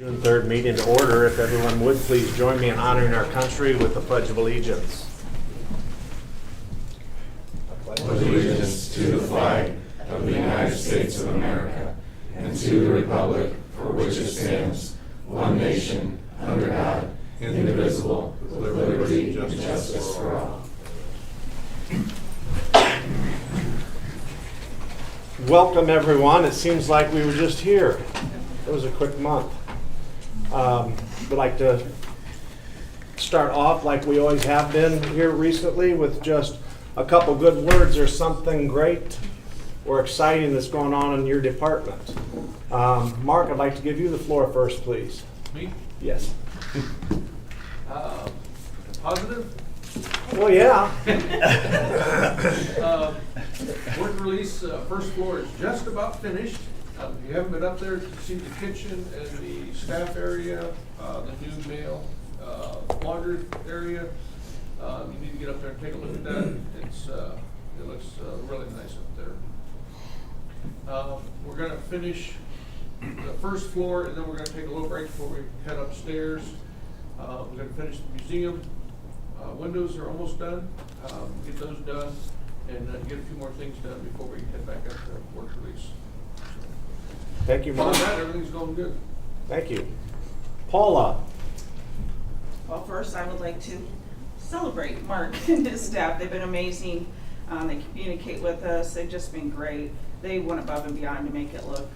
June 3rd meeting to order. If everyone would please join me in honoring our country with the Pledge of Allegiance. Allegiance to the flag of the United States of America and to the republic for which it stands, one nation, under God, indivisible, with liberty and justice for all. Welcome everyone. It seems like we were just here. It was a quick month. We'd like to start off like we always have been here recently with just a couple good words or something great or exciting that's going on in your department. Mark, I'd like to give you the floor first, please. Me? Yes. Positive? Well, yeah. Work release, first floor is just about finished. If you haven't been up there to see the kitchen and the staff area, the new mail laundry area, you need to get up there and take a look at that. It looks really nice up there. We're going to finish the first floor, and then we're going to take a little break before we head upstairs. We're going to finish the museum. Windows are almost done. Get those done, and get a few more things done before we head back up to work release. Thank you, Mark. Other than that, everything's going good. Thank you. Paula. Well, first I would like to celebrate Mark and his staff. They've been amazing. They communicate with us. They've just been great. They went above and beyond to make it look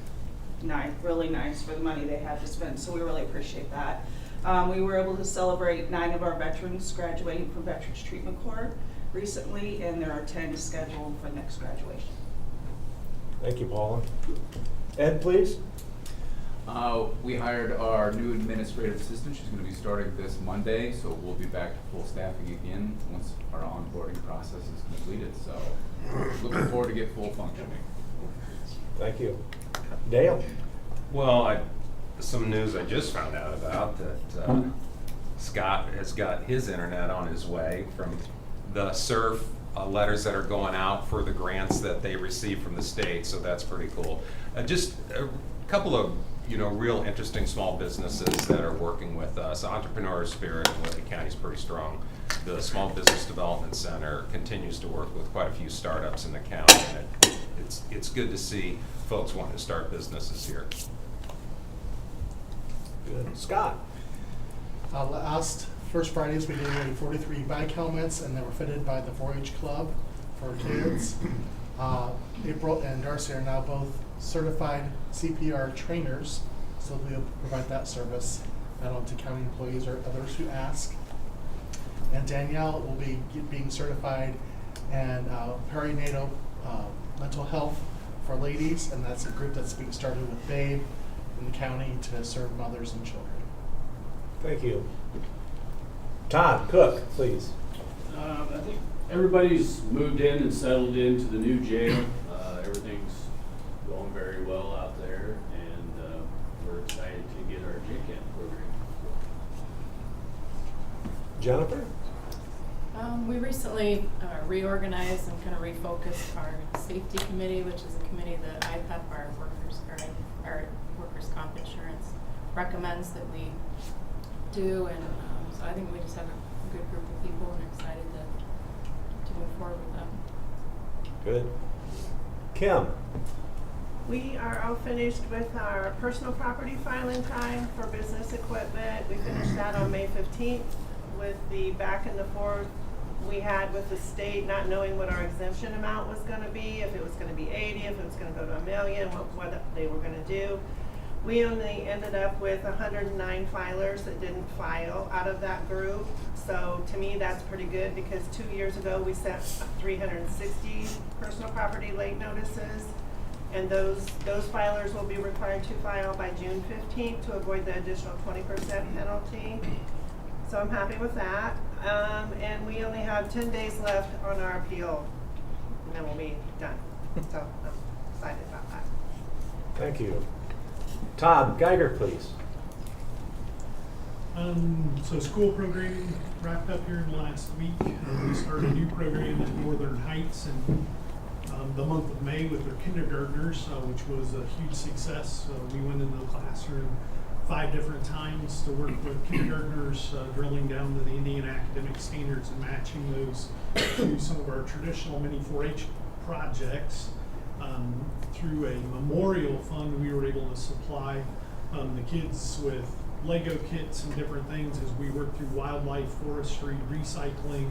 nice, really nice for the money they had to spend. So we really appreciate that. We were able to celebrate 9 of our veterans graduating from Veterans Treatment Corps recently, and there are 10 scheduled for next graduation. Thank you, Paula. Ed, please. We hired our new administrative assistant. She's going to be starting this Monday, so we'll be back to full staffing again once our onboarding process is completed. So looking forward to get full functioning. Thank you. Dale. Well, some news I just found out about that Scott has got his internet on his way from the SURF letters that are going out for the grants that they receive from the state, so that's pretty cool. Just a couple of real interesting small businesses that are working with us. Entrepreneur spirit in Whitley County is pretty strong. The Small Business Development Center continues to work with quite a few startups in the county, and it's good to see folks wanting to start businesses here. Good. Scott. Last first Fridays we gave away 43 bike helmets, and they were fitted by the 4-H club for kids. April and Darcy are now both certified CPR trainers, so we'll provide that service not only to county employees or others who ask. And Danielle will be being certified in perinatal mental health for ladies, and that's a group that's being started with Babe in the county to serve mothers and children. Thank you. Todd Cook, please. I think everybody's moved in and settled into the new jail. Everything's going very well out there, and we're excited to get our JCAM program. Jennifer. We recently reorganized and kind of refocused our safety committee, which is a committee that IPEP, our workers' comp insurance, recommends that we do, and so I think we just have a good group of people and excited to move forward with them. Good. Kim. We are all finished with our personal property filing time for business equipment. We finished that on May 15th with the back and the forth we had with the state, not knowing what our exemption amount was going to be, if it was going to be 80, if it was going to go to $1 million, what they were going to do. We only ended up with 109 filers that didn't file out of that group. So to me, that's pretty good, because 2 years ago we sent 360 personal property late notices, and those filers will be required to file by June 15th to avoid the additional 20% penalty. So I'm happy with that. And we only have 10 days left on our appeal, and then we'll be done. So I'm excited about that. Thank you. Todd Geiger, please. So school programming wrapped up here in the last week. We started a new program at Northern Heights in the month of May with their kindergartners, which was a huge success. We went into the classroom 5 different times to work with kindergartners, drilling down to the Indian academic standards and matching those to some of our traditional mini 4-H projects. Through a memorial fund, we were able to supply the kids with Lego kits and different things as we work through wildlife, forestry, recycling,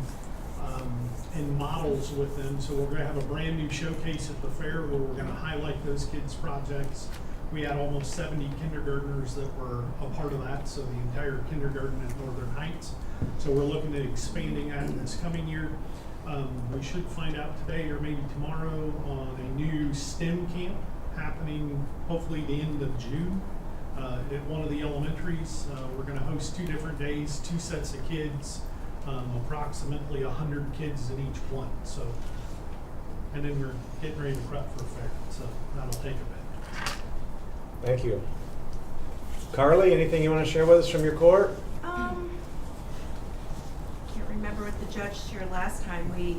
and models with them. So we're going to have a brand new showcase at the fair where we're going to highlight those kids' projects. We had almost 70 kindergartners that were a part of that, so the entire kindergarten at Northern Heights. So we're looking at expanding that in this coming year. We should find out today or maybe tomorrow on a new STEM camp happening hopefully the end of June at one of the elementaries. We're going to host 2 different days, 2 sets of kids, approximately 100 kids in each one. So, and then we're getting ready to prep for fair, so that'll take a bit. Thank you. Carly, anything you want to share with us from your court? Can't remember what the judge shared last time. I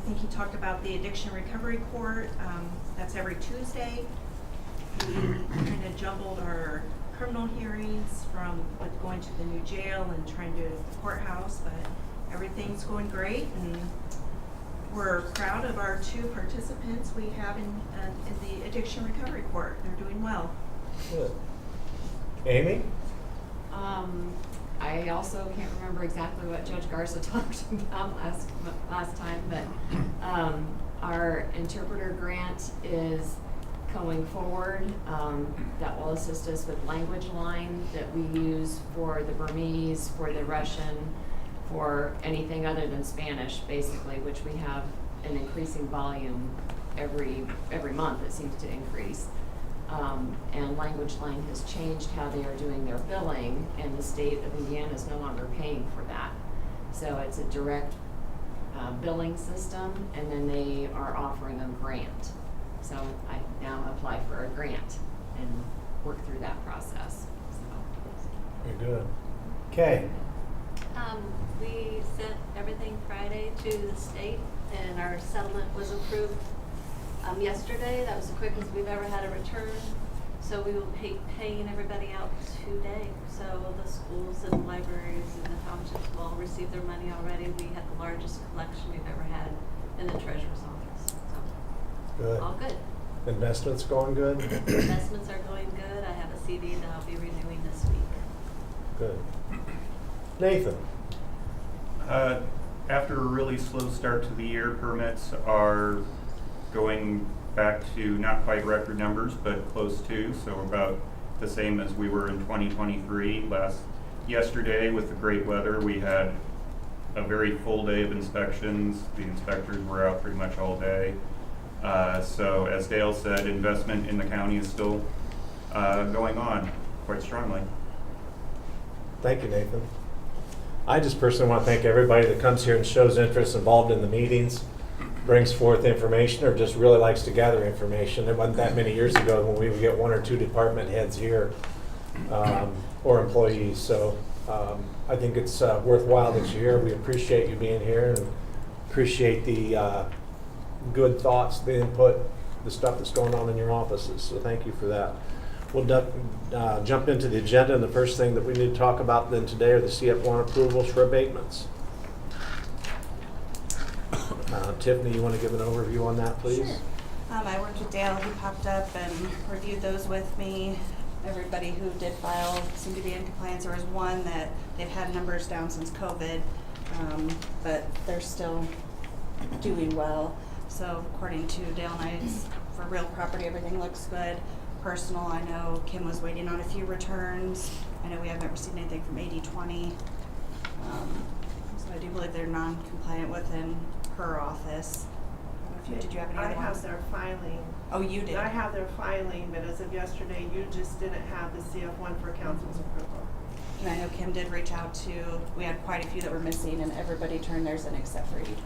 think he talked about the addiction recovery court. That's every Tuesday. We kind of jumbled our criminal hearings with going to the new jail and trying to do the courthouse, but everything's going great, and we're proud of our 2 participants we have in the addiction recovery court. They're doing well. Good. Amy? I also can't remember exactly what Judge Garza talked about last time, but our interpreter grant is going forward. That will assist us with language line that we use for the Burmese, for the Russian, for anything other than Spanish, basically, which we have an increasing volume every month. It seems to increase. And Language Line has changed how they are doing their billing, and the state of Indiana is no longer paying for that. So it's a direct billing system, and then they are offering a grant. So I now apply for a grant and work through that process. So. Very good. Kay? We sent everything Friday to the state, and our settlement was approved yesterday. That was the quickest we've ever had a return. So we will be paying everybody out today. So the schools and libraries and the townships will all receive their money already. We had the largest collection we've ever had in the treasurer's office. So Good. all good. Investments going good? Investments are going good. I have a CD that I'll be renewing this week. Good. Nathan? After a really slow start to the year, permits are going back to not quite record numbers, but close to. So we're about the same as we were in 2023. Yesterday, with the great weather, we had a very full day of inspections. The inspectors were out pretty much all day. So as Dale said, investment in the county is still going on quite strongly. Thank you, Nathan. I just personally want to thank everybody that comes here and shows interest, involved in the meetings, brings forth information, or just really likes to gather information. It wasn't that many years ago when we would get 1 or 2 department heads here, or employees. So I think it's worthwhile that you're here. We appreciate you being here and appreciate the good thoughts, the input, the stuff that's going on in your offices. So thank you for that. We'll jump into the agenda, and the first thing that we need to talk about then today are the CF1 approvals for abatements. Tiffany, you want to give an overview on that, please? Sure. I worked with Dale. He popped up and reviewed those with me. Everybody who did file seemed to be in compliance. There was one that they've had numbers down since COVID, but they're still doing well. So according to Dale and I, for real property, everything looks good. Personal, I know Kim was waiting on a few returns. I know we haven't received anything from 80/20. So I do believe they're non-compliant within her office. Did you have any I other have ones? their filing. Oh, you did? I have their filing, but as of yesterday, you just didn't have the CF1 for council's approval. And I know Kim did reach out to, we had quite a few that were missing, and everybody turned theirs in except for 80/20.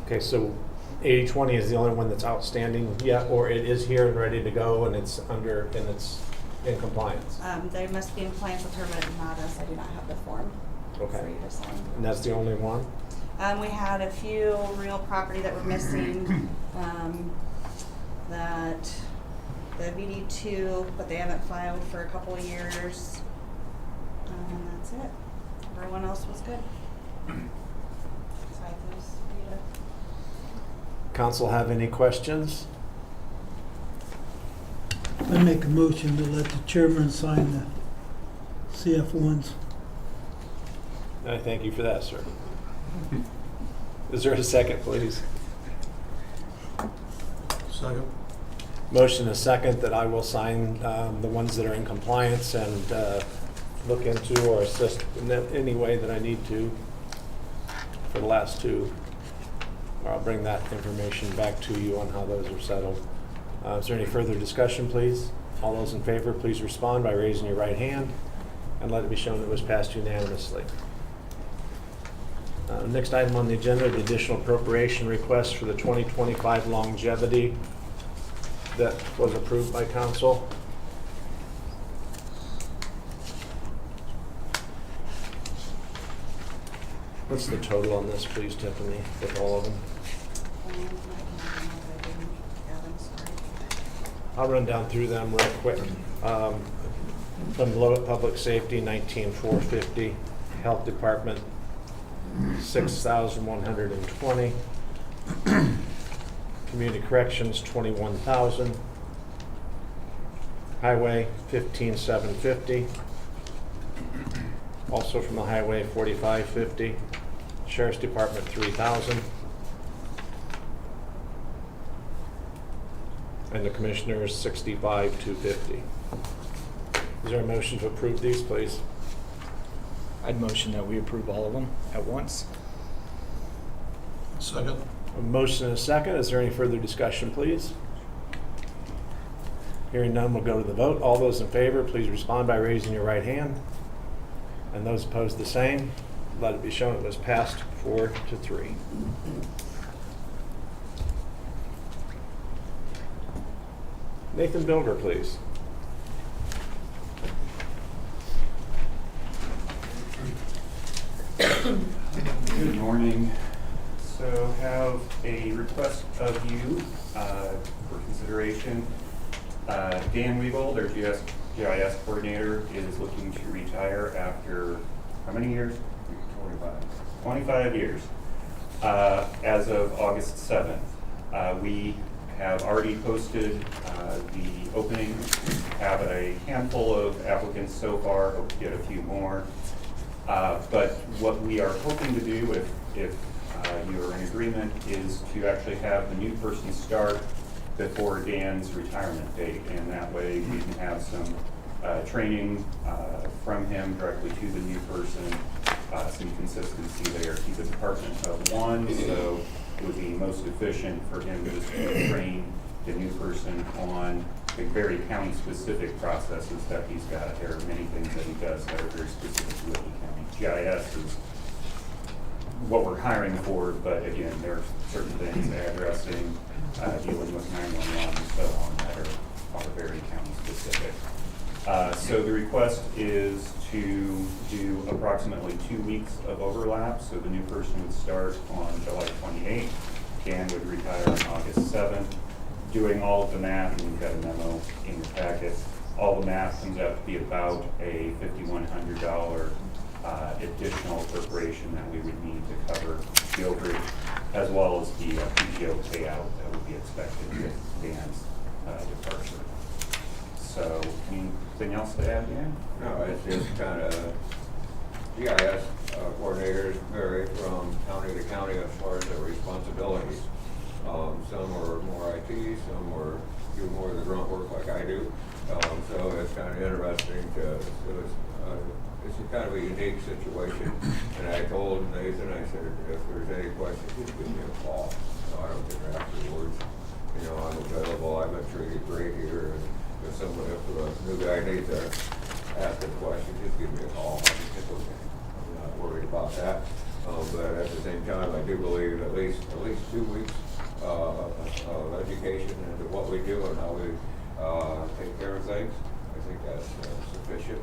Okay, so 80/20 is the only one that's outstanding yet, or it is here and ready to go, and it's in compliance? They must be in compliance with her, but not us. I do not have the form Okay. for you to sign. And that's the only one? We had a few real property that were missing that the VD2, but they haven't filed for a couple of years. And that's it. Everyone else was good. Besides those, Rita. Council have any questions? I make a motion to let the chairman sign the CF1s. I thank you for that, sir. Is there a second, please? Second. Motion is second that I will sign the ones that are in compliance and look into or assist in any way that I need to for the last two. Or I'll bring that information back to you on how those are settled. Is there any further discussion, please? All those in favor, please respond by raising your right hand and let it be shown that it was passed unanimously. Next item on the agenda, the additional appropriation request for the 2025 longevity that was approved by council. What's the total on this, please, Tiffany, with all of them? I'll run down through them real quick. From below at Public Safety, 19,450. Health Department, 6,120. Community Corrections, 21,000. Highway, 15,750. Also from the Highway, 45,50. Sheriff's Department, 3,000. And the Commissioners, 65,250. Is there a motion to approve these, please? I'd motion that we approve all of them at once. Second. A motion and a second. Is there any further discussion, please? Hearing none, we'll go to the vote. All those in favor, please respond by raising your right hand. And those opposed, the same. Let it be shown it was passed 4-3. Nathan Bilger, please. Good morning. So have a request of you for consideration. Dan Weebold, our GIS coordinator, is looking to retire after how many years? 25 years. As of August 7th. We have already posted the opening, have a handful of applicants so far, hope to get a few more. But what we are hoping to do, if you are in agreement, is to actually have the new person start before Dan's retirement date, and that way we can have some training from him directly to the new person, some consistency there. He's a department of one, so it would be most efficient for him to just train the new person on the very county-specific processes that he's got. There are many things that he does that are very specific to Whitley County. GIS is what we're hiring for, but again, there are certain things, addressing, dealing with 911 and so on, that are very county-specific. So the request is to do approximately 2 weeks of overlap. So the new person would start on July 28th. Dan would retire on August 7th. Doing all of the math, and we've got a memo in your packet, all the math comes out to be about a $5,100 additional appropriation that we would need to cover the overage, as well as the PTO payout that would be expected with Dan's departure. So, anything else to add, Dan? No, it's just kind of GIS coordinators vary from county to county as far as their responsibilities. Some are more IT, some do more of the grunt work like I do. So it's kind of interesting it's kind of a unique situation. And I told Nathan, I said, if there's any questions, just give me a call. So I don't think afterwards, I'm available. I've been treated great here. And if a new guy needs to ask a question, just give me a call. It's okay. I'm not worried about that. But at the same time, I do believe at least 2 weeks of education into what we do and how we take care of things. I think that's sufficient.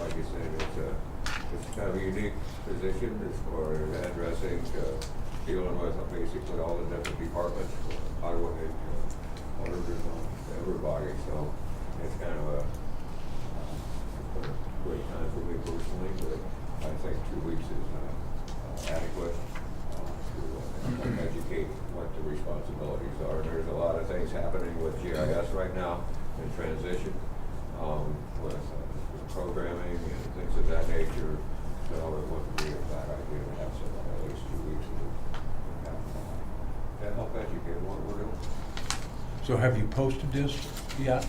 Like you said, it's kind of a unique position as far as addressing, dealing with basically all the different departments, highway, water, everybody, so it's kind of a great time for me personally, but I think 2 weeks is adequate to educate what the responsibilities are. There's a lot of things happening with GIS right now in transition, with programming and things of that nature, so it wouldn't be a bad idea to have somebody at least 2 weeks to help educate what we're doing. So have you posted this yet?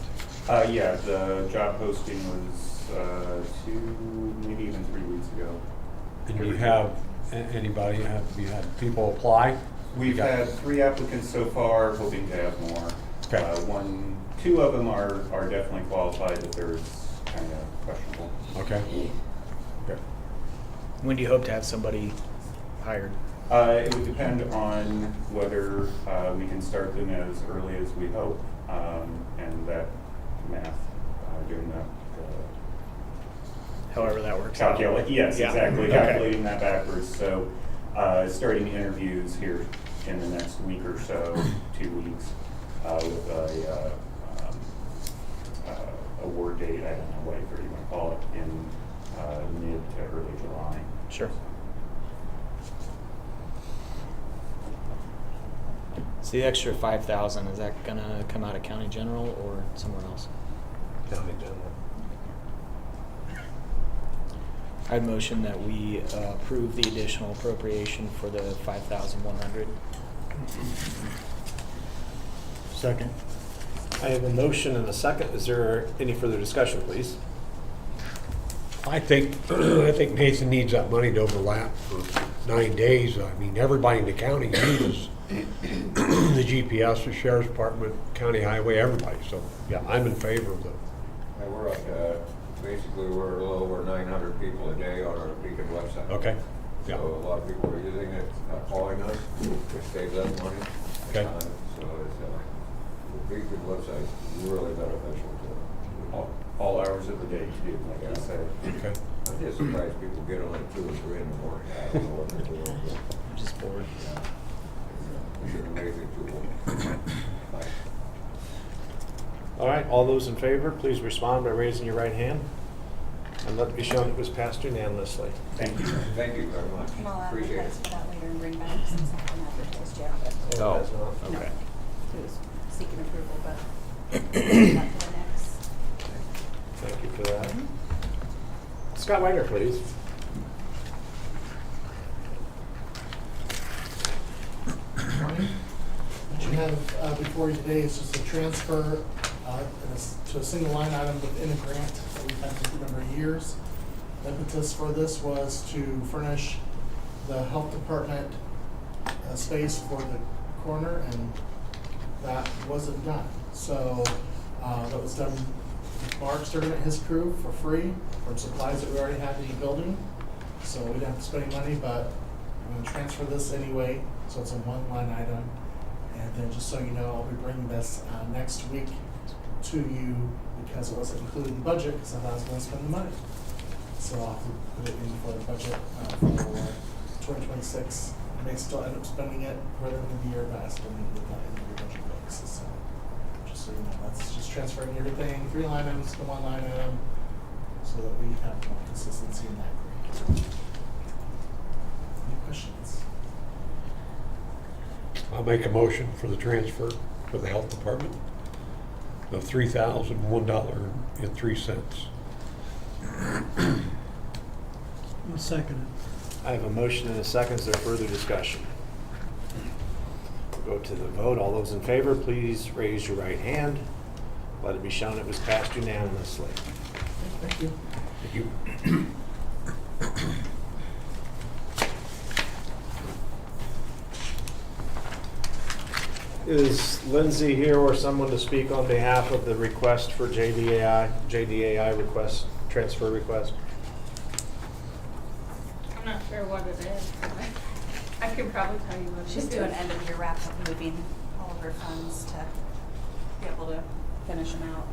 Yeah, the job posting was 2, maybe even 3 weeks ago. And you have anybody, have you had people apply? We've had 3 applicants so far, hoping to have more. Okay. 2 of them are definitely qualified, but there's kind of questionable. Okay. Okay. When do you hope to have somebody hired? It would depend on whether we can start them as early as we hope, and that math, doing that. However that works. Calculate, yes, Yeah. exactly, Okay. calculating that backwards. So starting interviews here in the next week or so, 2 weeks, with a award date, I don't know what you want to call it, in mid to early July. Sure. So the extra 5,000, is that gonna come out of county general or somewhere else? County General. I'd motion that we approve the additional appropriation for the 5,100. Second. I have a motion and a second. Is there any further discussion, please? I think Nathan needs that money to overlap for 9 days. I mean, everybody in the county uses the GPS, the sheriff's department, county highway, everybody. So, yeah, I'm in favor of the. And we're up to, basically, we're a little over 900 people a day on our Beacon website. Okay. Yeah. So a lot of people are using it, calling us, which saves us money. Okay. So it's, the Beacon website is really beneficial to All hours of the day too, like I said. Okay. I'm just surprised people get on at 2 and 3 in the morning. I don't know what they're doing. I'm just bored. It's an amazing tool. All right, all those in favor, please respond by raising your right hand. And let it be shown it was passed unanimously. Thank you. Thank you very much. And I'll Appreciate advertise it. for that later and bring back some stuff and advertise yet, but Oh, that's not- no. okay. He was seeking approval, but not for the next. Thank you for that. Scott Wagner, please. Morning. What you have before you today is just a transfer to a single line item within a grant that we've had for a number of years. The impetus for this was to furnish the health department space for the coroner, and that wasn't done. So that was done. Mark started at his crew for free from supplies that we already had in the building. So we didn't have to spend any money, but I'm going to transfer this anyway, so it's a one-line item. And then just so you know, I'll be bringing this next week to you because it wasn't included in the budget because I thought I was going to spend the money. So I'll have to put it in for the budget for 2026. I may still end up spending it for the end of the year, but I still need to get that into your budget books. So just so you know, that's just transferring everything, 3 line items to 1 line item so that we have more consistency in that grant. Any questions? I'll make a motion for the transfer for the health department of $3,001.03. I'll second it. I have a motion and a second. Is there further discussion? We'll go to the vote. All those in favor, please raise your right hand. Let it be shown it was passed unanimously. Thank you. Thank you. Is Lindsey here or someone to speak on behalf of the request for JDAI request, transfer request? I'm not sure what it is. I can probably tell you what it is. She's doing end of year wrap up, moving all of her funds to be able to finish them out.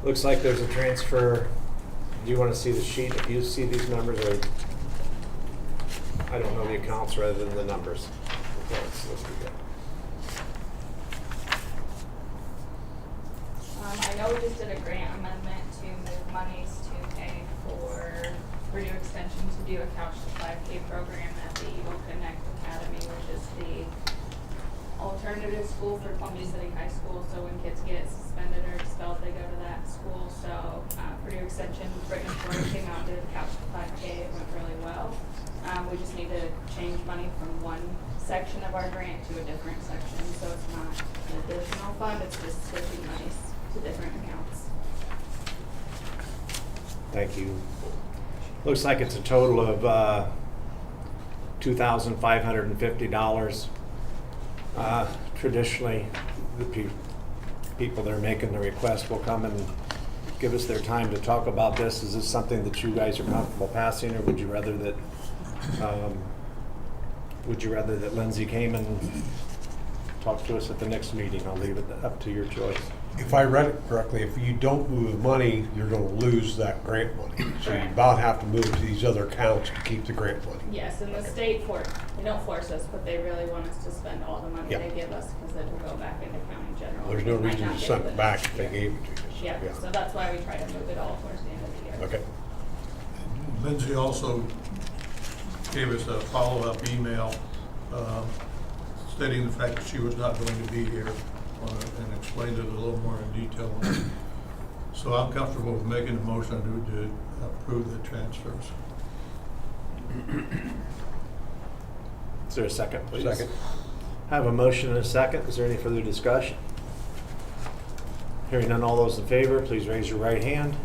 Looks like there's a transfer. Do you want to see the sheet? If you see these numbers, or I don't know the accounts rather than the numbers. Okay, let's do that. I know we just did a grant amendment to move monies to pay for Purdue Extension to do a Couch to 5K program at the Eagle Connect Academy, which is the alternative school for Columbia City High School. So when kids get suspended or expelled, they go to that school. So Purdue Extension, Brittany Ford came out and did a Couch to 5K. It went really well. We just need to change money from one section of our grant to a different section. So it's not an additional fund, it's just switching monies to different accounts. Thank you. Looks like it's a total of $2,550. Traditionally, the people that are making the request will come and give us their time to talk about this. Is this something that you guys are comfortable passing, or would you rather that Lindsey came and talked to us at the next meeting? I'll leave it up to your choice. If I read it correctly, if you don't move the money, you're going to lose that grant money. So you about have to move it to these other accounts to keep the grant money. Yes, and the state they don't force us, but they really want us to spend all the money Yeah. they give us because it will go back into county general. There's no We might reason not to get send the it back next if they year. gave it to you. Yeah, so that's why we try to move it all towards the end of the year. Okay. Lindsey also gave us a follow-up email stating the fact that she was not going to be here and explained it a little more in detail. So I'm comfortable with making a motion to approve the transfers. Is there a second, please? Second. I have a motion and a second. Is there any further discussion? Hearing none, all those in favor, please raise your right hand.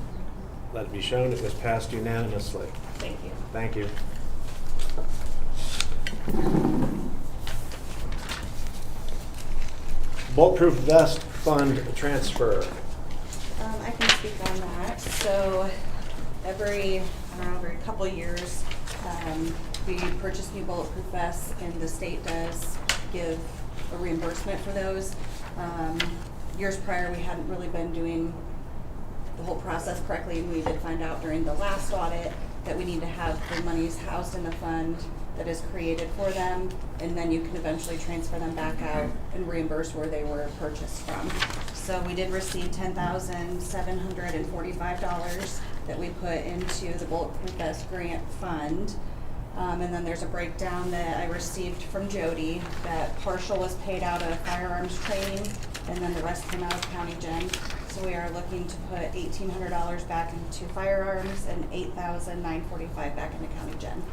Let it be shown it was passed unanimously. Thank you. Thank you. Bulletproof vest fund transfer. I can speak on that. So every couple of years, we purchase new bulletproof vests, and the state does give a reimbursement for those. Years prior, we hadn't really been doing the whole process correctly, and we did find out during the last audit that we need to have the monies housed in the fund that is created for them, and then you can eventually transfer them back out and reimburse where they were purchased from. So we did receive $10,745 that we put into the Bulletproof Vest Grant Fund. And then there's a breakdown that I received from Jody that partial was paid out of firearms training, and then the rest came out of county gen. So we are looking to put $1,800 back into firearms and $8,945 back into county gen.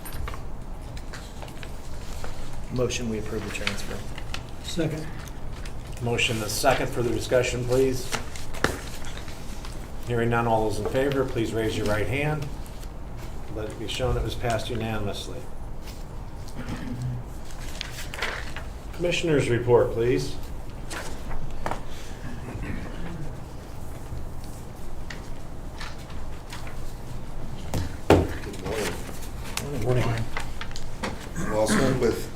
Motion, we approve the transfer. Second. Motion and a second. Further discussion, please. Hearing none, all those in favor, please raise your right hand. Let it be shown it was passed unanimously. Commissioners report, please. Good morning. Good morning. Well, I'll start with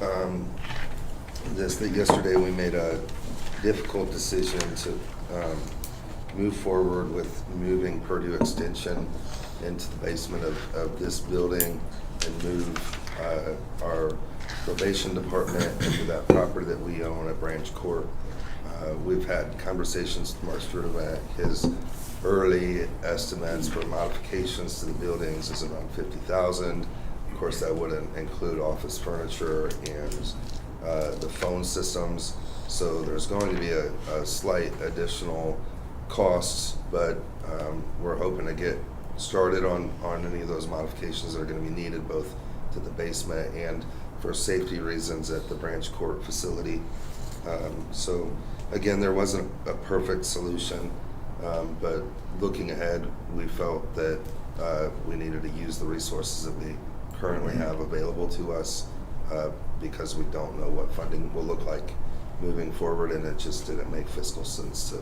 this, that yesterday we made a difficult decision to move forward with moving Purdue Extension into the basement of this building and move our probation department into that property that we own at Branch Court. We've had conversations with Mark Sturtevant. His early estimates for modifications to the buildings is around $50,000. Of course, that would include office furniture and the phone systems. So there's going to be a slight additional costs, but we're hoping to get started on any of those modifications that are going to be needed, both to the basement and for safety reasons at the Branch Court facility. So again, there wasn't a perfect solution, but looking ahead, we felt that we needed to use the resources that we currently have available to us because we don't know what funding will look like moving forward, and it just didn't make fiscal sense to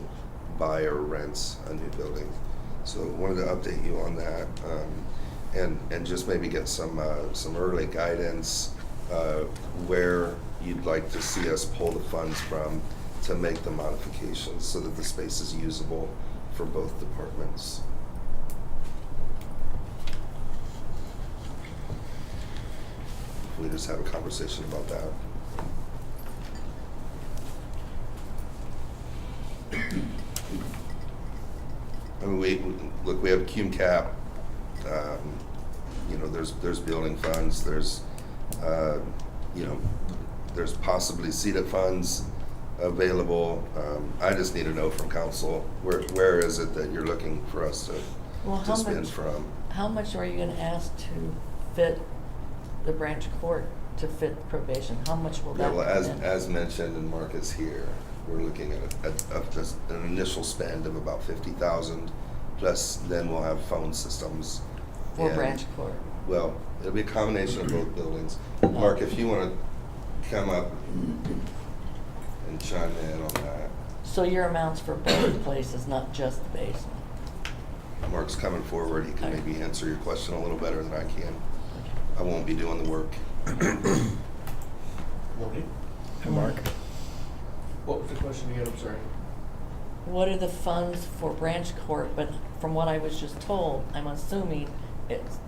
buy or rent a new building. So wanted to update you on that, and just maybe get some early guidance where you'd like to see us pull the funds from to make the modifications so that the space is usable for both departments. We just have a conversation about that. look, we have cum cap, you know, there's building funds, there's, you know, there's possibly CEDA funds available. I just need to know from council, where is it that you're looking for us to spend from? How much are you gonna ask to fit the branch court, to fit probation? How much will Yeah, that well, come in? as mentioned, and Mark is here, we're looking at just an initial spend of about 50,000, plus then we'll have phone systems. For and- branch court? Well, it'll be a combination of both buildings. Mark, if you wanna come up and chime in on that. So your amounts for both places, not just the basement? Mark's coming forward, he can maybe answer your question a little better than I can. I won't be doing the work. Morning. Hi, Mark. What was the question again? I'm sorry. What are the funds for branch court? But from what I was just told, I'm assuming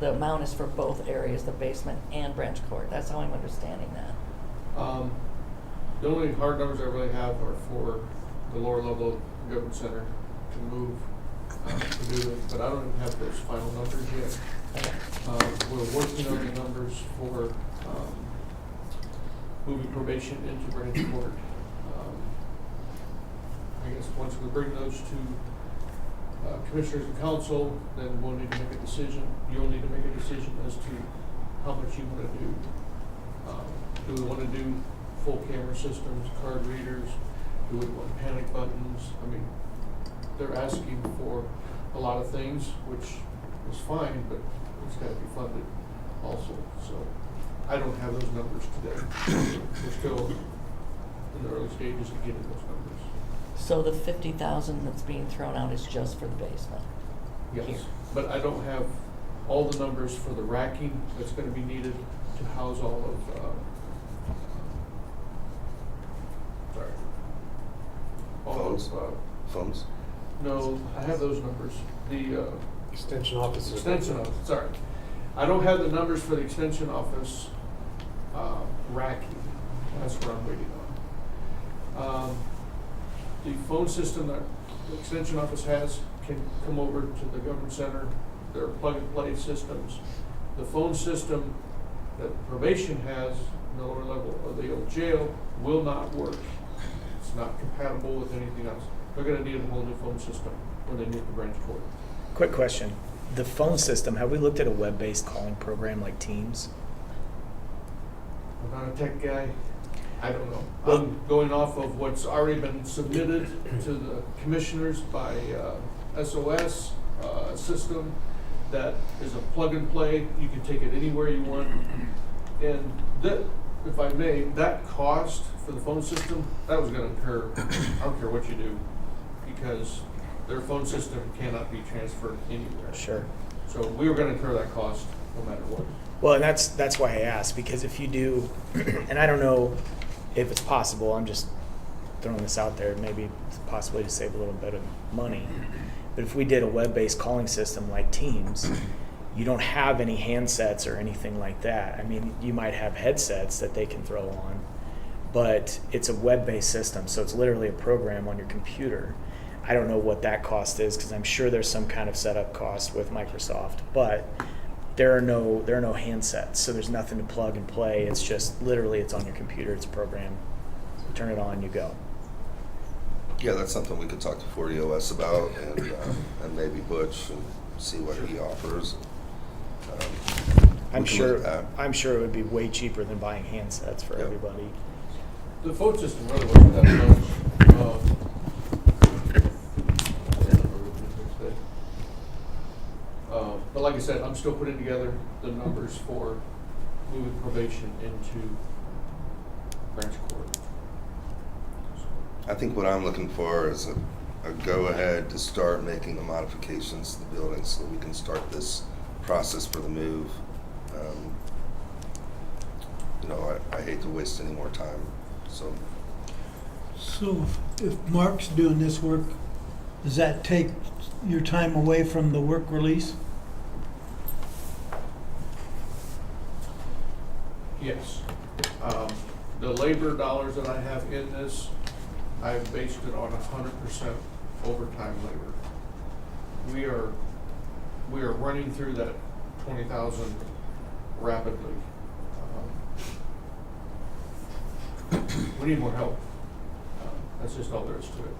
the amount is for both areas, the basement and branch court. That's how I'm understanding that. The only hard numbers I really have are for the lower level government center to move, to do it, but I don't even have those final numbers yet. We're working on the numbers for moving probation into branch court. I guess once we bring those to commissioners and council, then we'll need to make a decision. You'll need to make a decision as to how much you want to do. Do we want to do full camera systems, card readers? Do we want panic buttons? I mean, they're asking for a lot of things, which is fine, but it's got to be funded also. So I don't have those numbers today. We're still in the early stages of getting those numbers. So the 50,000 that's being thrown out is just for the basement? Yes, Here. but I don't have all the numbers for the racking that's going to be needed to house all of, Phones? Phones? No, I have those numbers. The Extension office. extension office, sorry. I don't have the numbers for the extension office racking. That's what I'm waiting on. The phone system that the extension office has can come over to the government center. They're plug-and-play systems. The phone system that probation has in the lower level of the old jail will not work. It's not compatible with anything else. They're gonna need a whole new phone system when they move to branch court. Quick question. The phone system, have we looked at a web-based calling program like Teams? I'm not a tech guy. I don't know. Well- I'm going off of what's already been submitted to the commissioners by SOS system that is a plug and play. You can take it anywhere you want. And that, if I may, that cost for the phone system, that was gonna incur, I don't care what you do, because their phone system cannot be transferred anywhere. Sure. So we were gonna incur that cost no matter what. Well, and that's why I asked, because if you do, and I don't know if it's possible, I'm just throwing this out there, maybe it's a possibility to save a little bit of money. But if we did a web-based calling system like Teams, you don't have any handsets or anything like that. I mean, you might have headsets that they can throw on, but it's a web-based system, so it's literally a program on your computer. I don't know what that cost is, because I'm sure there's some kind of setup cost with Microsoft, but there are no handsets, so there's nothing to plug and play. It's just literally it's on your computer. It's a program. So turn it on, you go. Yeah, that's something we could talk to 40OS about, and maybe Butch, and see what he offers. I'm we can look sure. at that. I'm sure it would be way cheaper than buying handsets for Yep. everybody. The phone system really wasn't that much. But like I said, I'm still putting together the numbers for moving probation into branch court. I think what I'm looking for is a go-ahead to start making the modifications to the building so that we can start this process for the move. You know, I hate to waste any more time, so. So if Mark's doing this work, does that take your time away from the work release? Yes. The labor dollars that I have in this, I've based it on 100% overtime labor. we are running through that 20,000 rapidly. We need more help. That's just all there is to it.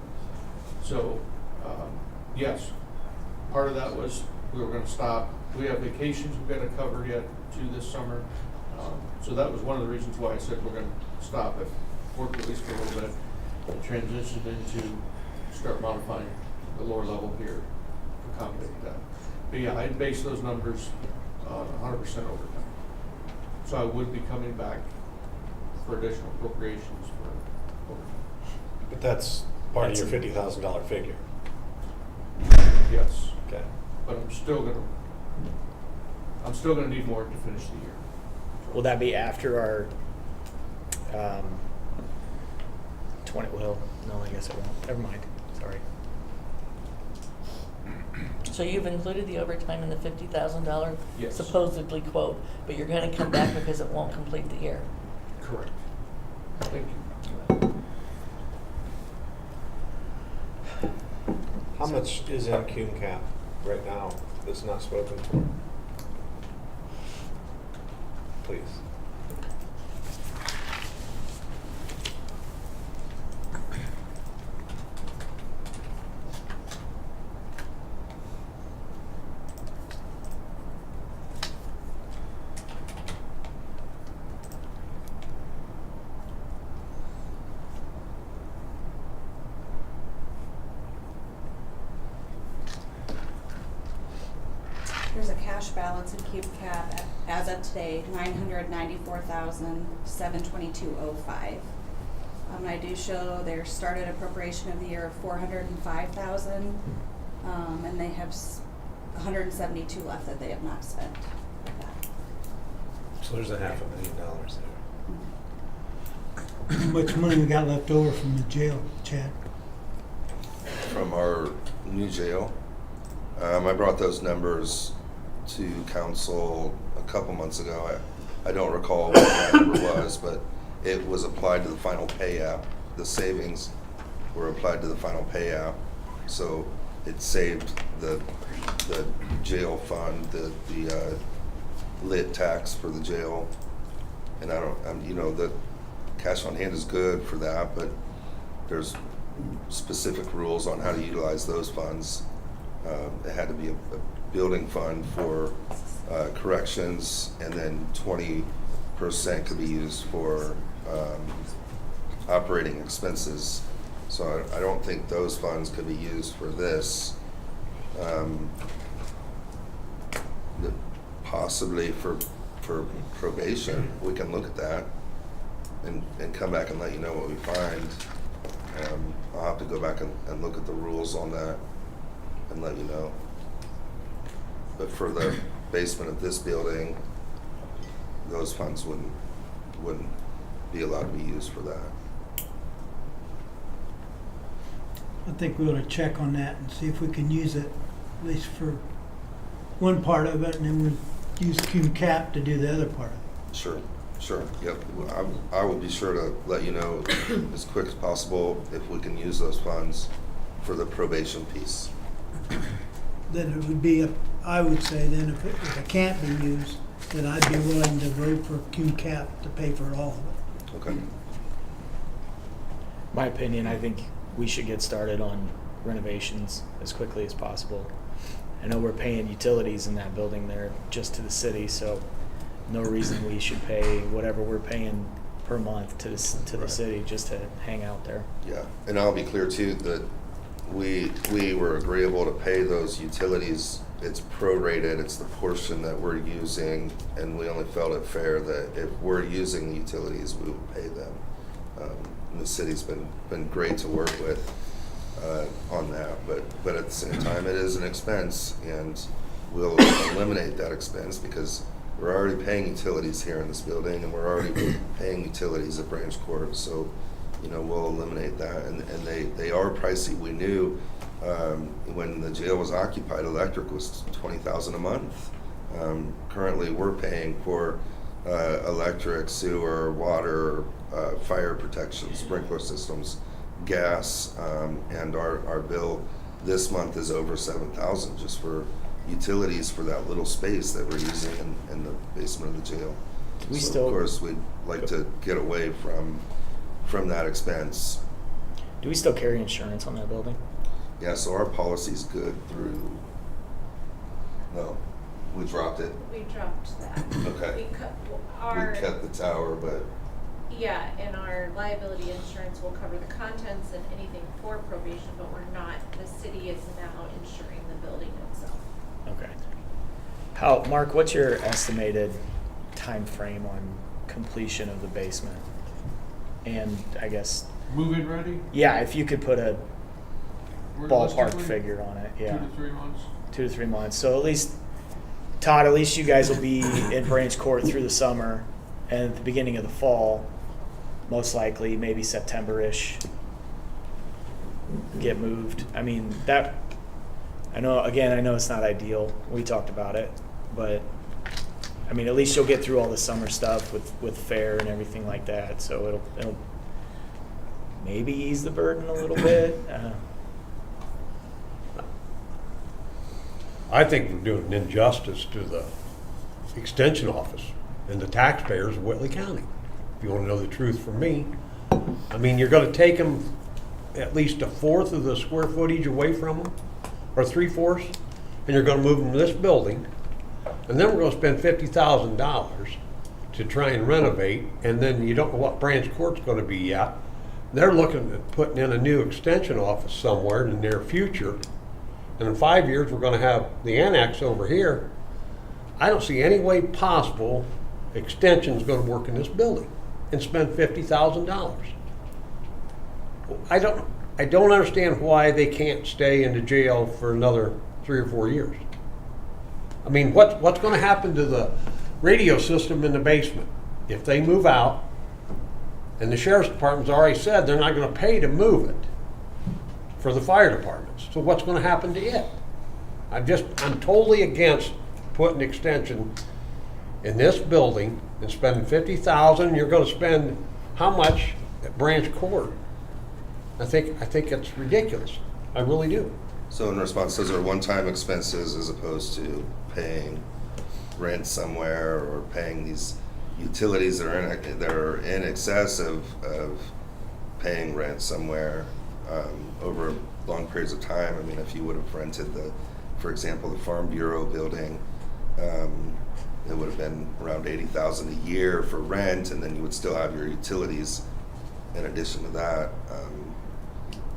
So, yes, part of that was we were gonna stop. We have vacations we've got to cover yet too this summer. So that was one of the reasons why I said we're gonna stop it, work at least for a little bit, and transition into start modifying the lower level here to accommodate that. But yeah, I'd base those numbers on 100% overtime. So I would be coming back for additional appropriations for overtime. But that's part of your $50,000 figure. Yes. Okay. But I'm still gonna need more to finish the year. Will that be after our 20? Well, no, I guess it won't. Never mind. Sorry. So you've included the overtime in the $50,000 Yes. supposedly quote, but you're gonna come back because it won't complete the year. Correct. Thank you. How much is in cum cap right now that's not spoken for? Please. There's a cash balance in Cube Cap as of today, $994,722.05. I do show their started appropriation of the year of $405,000, and they have $172 left that they have not spent. So there's a $500,000 there. How much money we got left over from the jail, Chad? From our new jail. I brought those numbers to council a couple months ago. I don't recall what that number was, but it was applied to the final pay app. The savings were applied to the final pay app, so it saved the jail fund, the lit tax for the jail. And the cash on hand is good for that, but there's specific rules on how to utilize those funds. It had to be a building fund for corrections, and then 20% could be used for operating expenses. So I don't think those funds could be used for this. Possibly for probation, we can look at that and come back and let you know what we find. I'll have to go back and look at the rules on that and let you know. But for the basement of this building, those funds wouldn't be allowed to be used for that. I think we ought to check on that and see if we can use it, at least for one part of it, and then we'll use cum cap to do the other part of it. Sure, yep. I will be sure to let you know as quick as possible if we can use those funds for the probation piece. Then it would be, I would say then, if it can't be used, then I'd be willing to vote for cum cap to pay for all of it. Okay. My opinion, I think we should get started on renovations as quickly as possible. I know we're paying utilities in that building there just to the city, so no reason we should pay whatever we're paying per month to the city just to hang out there. Yeah, and I'll be clear too that we were agreeable to pay those utilities. It's prorated, it's the portion that we're using, and we only felt it fair that if we're using the utilities, we would pay them. And the city's been great to work with on that, but at the same time, it is an expense, and we'll eliminate that expense because we're already paying utilities here in this building, and we're already paying utilities at Branch Court, so we'll eliminate that. And they are pricey. We knew when the jail was occupied, electric was $20,000 a month. Currently, we're paying for electric, sewer, water, fire protection, sprinkler systems, gas, and our bill this month is over 7,000 just for utilities for that little space that we're using in the basement of the jail. We So still- of course, we'd like to get away from that expense. Do we still carry insurance on that building? Yeah, so our policy's good through, no, we dropped it. We dropped that. Okay. We cut, We kept the tower, but yeah, and our liability insurance will cover the contents and anything for probation, but we're not, the city is now insuring the building itself. Okay. Mark, what's your estimated time frame on completion of the basement? And I guess, Move-in ready? yeah, if you could put a ballpark Realistically, figure on it, yeah. 2 to 3 months. 2 to 3 months. So at least, Todd, at least you guys will be in Branch Court through the summer, and at the beginning of the fall, most likely, maybe September-ish, get moved. I mean, that, I know it's not ideal. We talked about it, but I mean, at least you'll get through all the summer stuff with fair and everything like that. So it'll maybe ease the burden a little bit. I think we're doing an injustice to the extension office and the taxpayers of Whitley County. If you want to know the truth from me, I mean, you're going to take them at least a fourth of the square footage away from them, or 3/4, and you're going to move them to this building, and then we're going to spend $50,000 to try and renovate, and then you don't know what Branch Court's going to be yet. They're looking at putting in a new extension office somewhere in the near future, and in 5 years we're going to have the annex over here. I don't see any way possible extension's going to work in this building and spend $50,000. I don't understand why they can't stay in the jail for another 3 or 4 years. I mean, what's going to happen to the radio system in the basement if they move out? And the sheriff's department's already said they're not going to pay to move it for the fire departments. So what's going to happen to it? I'm totally against putting extension in this building and spending $50,000. You're going to spend how much at Branch Court? I think it's ridiculous. I really do. So in response, those are one-time expenses as opposed to paying rent somewhere or paying these utilities that are in excess of paying rent somewhere over long periods of time. I mean, if you would have rented for example, the Farm Bureau building, it would have been around $80,000 a year for rent, and then you would still have your utilities in addition to that.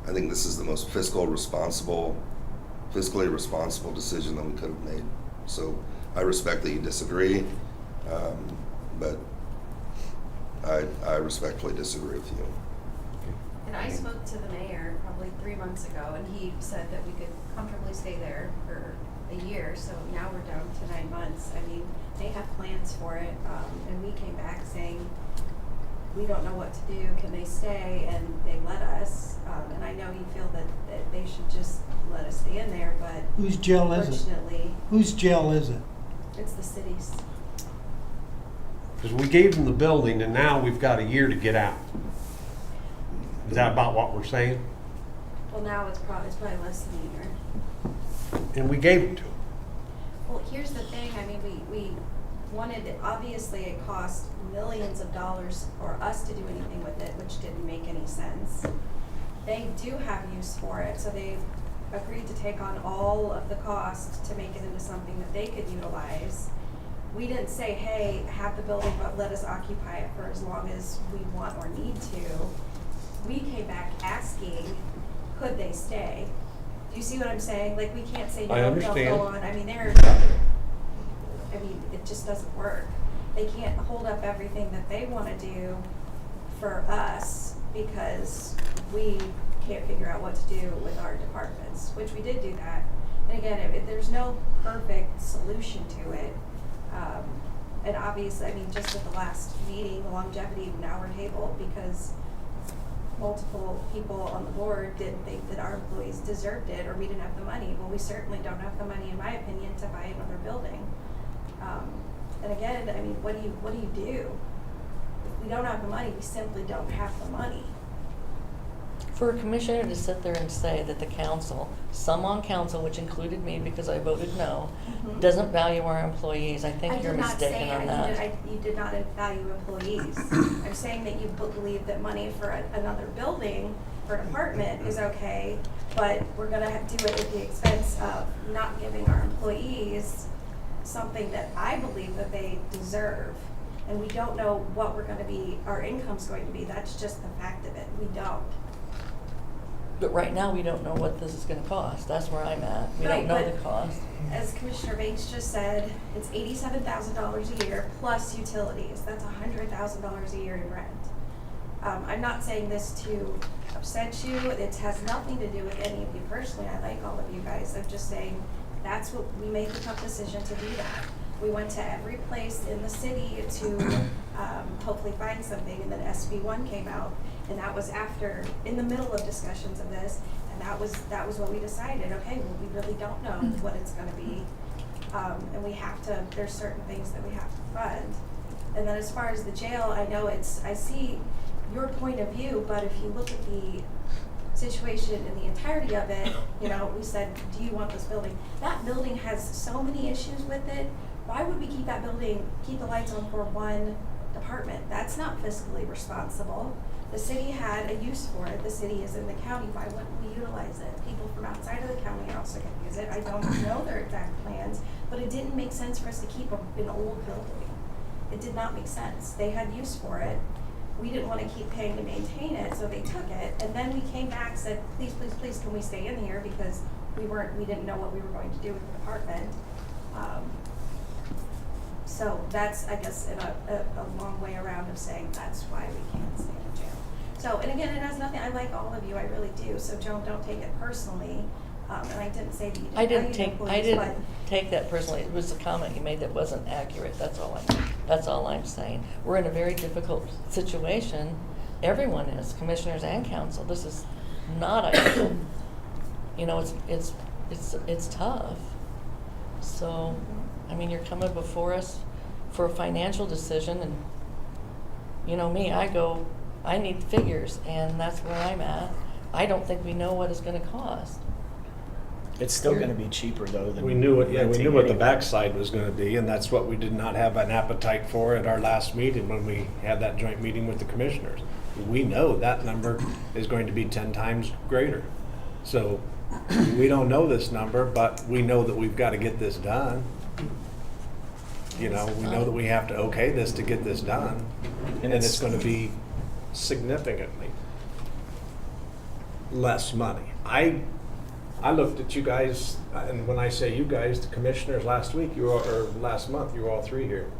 I think this is the most fiscally responsible decision that we could have made. So I respect that you disagree, but I respectfully disagree with you. And I spoke to the mayor probably 3 months ago, and he said that we could comfortably stay there for a year, so now we're down to 9 months. I mean, they have plans for it, and we came back saying, we don't know what to do, can they stay? And they let us, and I know you feel that they should just let us stay in there, but Whose jail is it? unfortunately, Whose jail is it? it's the city's. Because we gave them the building and now we've got a year to get out. Is that about what we're saying? Well, now it's probably less than a year. And we gave it to them. Well, here's the thing, I mean, we wanted, obviously it cost millions of dollars for us to do anything with it, which didn't make any sense. They do have use for it, so they've agreed to take on all of the cost to make it into something that they could utilize. We didn't say, hey, have the building, but let us occupy it for as long as we want or need to. We came back asking, could they stay? Do you see what I'm saying? Like, we can't say, no, don't go on. I mean, it just doesn't work. They can't hold up everything that they want to do for us because we can't figure out what to do with our departments, which we did do that. And again, there's no perfect solution to it. And obviously, I mean, just at the last meeting, the longevity now we're tabled because multiple people on the board didn't think that our employees deserved it or we didn't have the money. Well, we certainly don't have the money, in my opinion, to buy another building. And again, I mean, what do you do? If we don't have the money, we simply don't have the money. For a commissioner to sit there and say that the council, some on council, which included me because I voted no, Mhm. doesn't value our employees, I think you're mistaken on that. You did not value employees. I'm saying that you believe that money for another building, for an apartment is okay, but we're gonna do it at the expense of not giving our employees something that I believe that they deserve. And we don't know what our income's going to be. That's just the fact of it. We don't. But right now, we don't know what this is gonna cost. That's where I'm at. We Right, don't know but the cost. As Commissioner Banks just said, it's $87,000 a year plus utilities. That's $100,000 a year in rent. I'm not saying this to upset you. It has nothing to do with any of you personally. I like all of you guys. I'm just saying that's what we made the tough decision to do that. We went to every place in the city to hopefully find something, and then SB1 came out, and that was after, in the middle of discussions of this, and that was what we decided. Okay, well, we really don't know what it's going to be, and we have to. There's certain things that we have to fund, and then as far as the jail, I see your point of view, but if you look at the situation in the entirety of it, we said, do you want this building? That building has so many issues with it. Why would we keep that building, keep the lights on for one department? That's not fiscally responsible. The city had a use for it. The city is in the county. Why wouldn't we utilize it? People from outside of the county are also going to use it. I don't know their exact plans, but it didn't make sense for us to keep an old building. It did not make sense. They had use for it. We didn't want to keep paying to maintain it, so they took it. And then we came back, said, please, please, please, can we stay in here? Because we didn't know what we were going to do with the department. So that's, I guess, a long way around of saying that's why we can't stay in jail. So, and again, it has nothing, I like all of you, I really do. So Joan, don't take it personally. And I didn't say that you didn't value employees, I didn't take that personally. It was a comment you made that wasn't accurate. That's all I'm saying. We're in a very difficult situation. Everyone is, commissioners and council. This is not ideal. It's tough. So, I mean, you're coming before us for a financial decision, and me, I need figures, and that's where I'm at. I don't think we know what it's going to cost. It's still going to be cheaper though than We knew it. Yeah, we knew what the renting backside was going to be, and that's what we did not have an appetite for at our last meeting when we had that joint meeting with the commissioners. We know that number is going to be 10 times greater. So we don't know this number, but we know that we've got to get this done. We know that we have to okay this to get this done, and it's going to be significantly less money. I looked at you guys, and when I say you guys, the commissioners last month, you were all three here.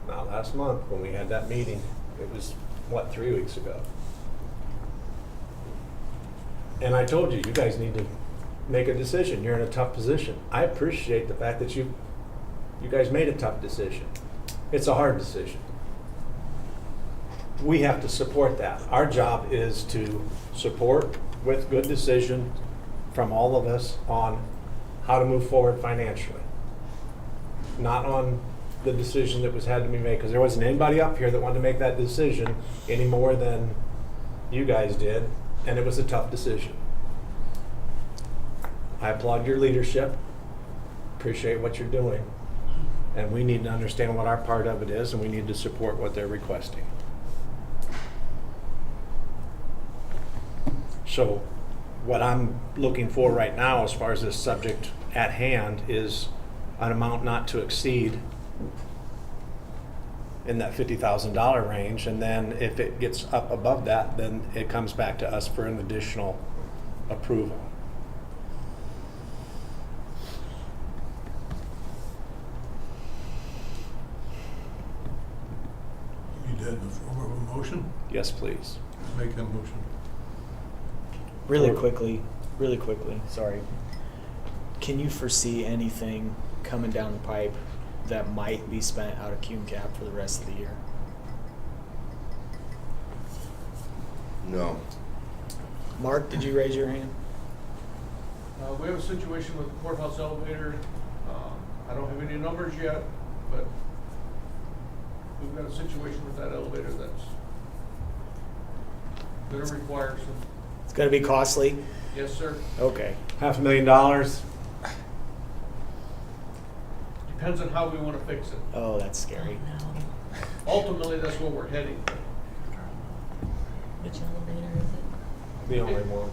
Not last month when we had that meeting. It was, 3 weeks ago. And I told you guys need to make a decision. You're in a tough position. I appreciate the fact that you guys made a tough decision. It's a hard decision. We have to support that. Our job is to support with good decision from all of us on how to move forward financially. Not on the decision that had to be made, because there wasn't anybody up here that wanted to make that decision any more than you guys did, and it was a tough decision. I applaud your leadership, appreciate what you're doing, and we need to understand what our part of it is, and we need to support what they're requesting. So what I'm looking for right now as far as this subject at hand is an amount not to exceed in that $50,000 range, and then if it gets up above that, then it comes back to us for an additional approval. You did in the form of a motion? Yes, please. Make that motion. Really quickly, sorry. Can you foresee anything coming down the pipe that might be spent out of cum cap for the rest of the year? No. Mark, did you raise your hand? We have a situation with the courthouse elevator. I don't have any numbers yet, but we've got a situation with that elevator that's going to require some It's gonna be costly? Yes, sir. Okay. $500,000. Depends on how we want to fix it. Oh, that's scary. Ultimately, that's where we're heading. Which elevator is it? The only one.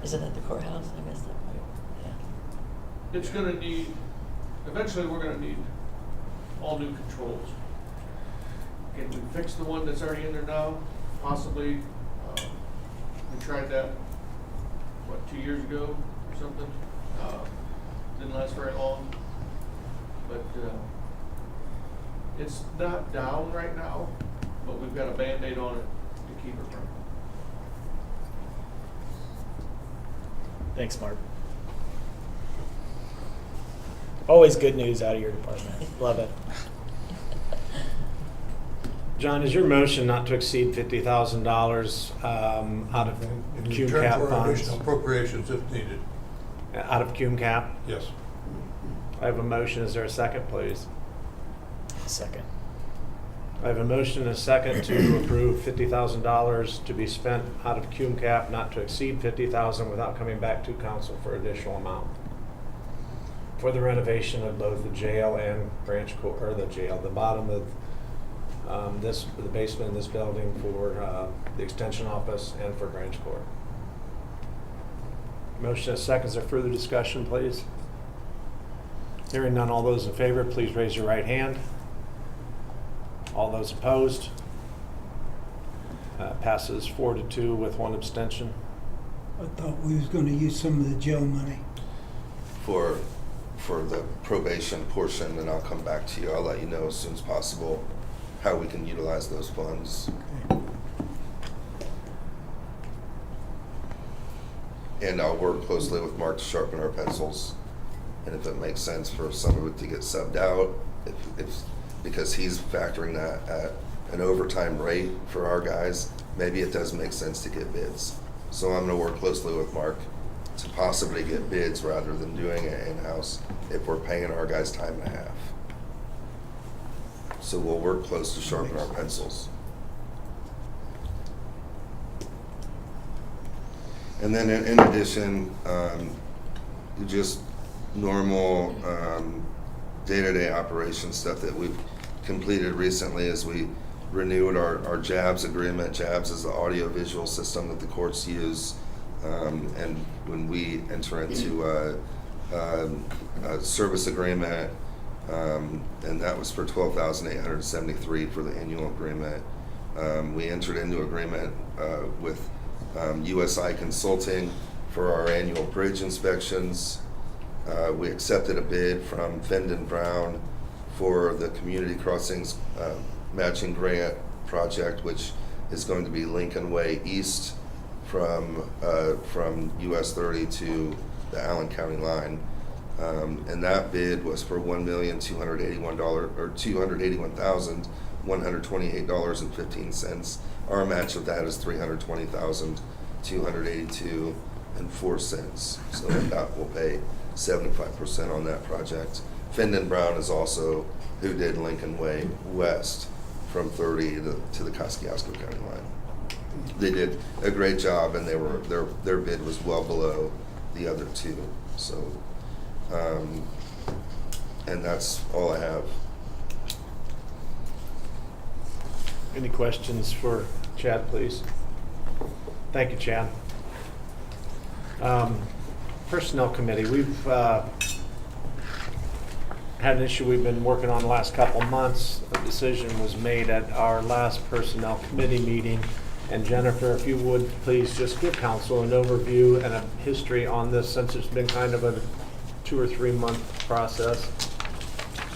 Is it at the courthouse? I missed that part. Yeah. It's gonna need, eventually, we're gonna need all new controls. Can we fix the one that's already in there now? Possibly. We tried that, what, 2 years ago or something? Didn't last very long. But it's not down right now, but we've got a Band-Aid on it to keep it running. Thanks, Mark. Always good news out of your department. Love it. John, is your motion not to exceed $50,000 out of cum cap funds? Additional appropriations if needed. Out of cum cap? Yes. I have a motion. Is there a second, please? Second. I have a motion and a second to approve $50,000 to be spent out of cum cap, not to exceed $50,000 without coming back to council for additional amount for the renovation of both the jail and branch court, or the jail, the bottom of the basement of this building for the extension office and for branch court. Motion and a second. Is there further discussion, please? Hearing none, all those in favor, please raise your right hand. All those opposed? Passes 4-2 with one abstention. I thought we was gonna use some of the jail money. For the probation portion, and I'll come back to you. I'll let you know as soon as possible how we can utilize those funds. Okay. And I'll work closely with Mark to sharpen our pencils. And if it makes sense for some of it to get subbed out, if because he's factoring that at an overtime rate for our guys, maybe it does make sense to get bids. So I'm gonna work closely with Mark to possibly get bids rather than doing it in-house if we're paying our guys time and a half. So we'll work close to sharpen our pencils. And then in addition, just normal day-to-day operation stuff that we've completed recently as we renewed our JABS agreement. JABS is the audio-visual system that the courts use. And when we enter into a service agreement, and that was for $12,873 for the annual agreement. We entered into agreement with USI Consulting for our annual bridge inspections. We accepted a bid from Fendon Brown for the Community Crossings Matching Grant project, which is going to be Lincoln Way East from US 30 to the Allen County line. And that bid was for $281,128.15. Our match of that is $320,282.04. So that will pay 75% on that project. Fendon Brown is also who did Lincoln Way West from 30 to the Kosciuszko County line. They did a great job, and their bid was well below the other two. So, and that's all I have. Any questions for Chad, please? Thank you, Chad. Personnel Committee, we've had an issue we've been working on the last couple months. A decision was made at our last Personnel Committee meeting. And Jennifer, if you would please just give council an overview and a history on this, since it's been kind of a 2 or 3 month process.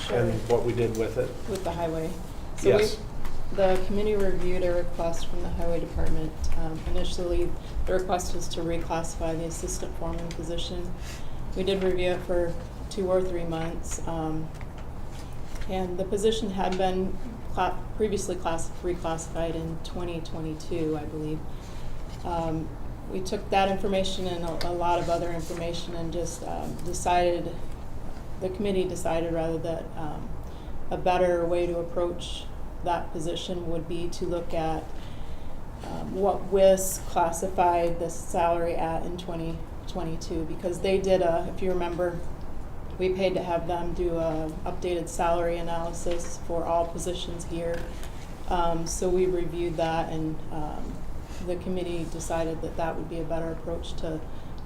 Sure. And what we did with it. With the highway. So yes. The committee reviewed a request from the highway department. Initially, the request was to reclassify the assistant foreman position. We did review it for 2 or 3 months. And the position had been previously reclassified in 2022, I believe. We took that information and a lot of other information and just the committee decided rather that a better way to approach that position would be to look at what WIS classified this salary at in 2022, because they did if you remember, we paid to have them do a updated salary analysis for all positions here. So we reviewed that, and the committee decided that that would be a better approach to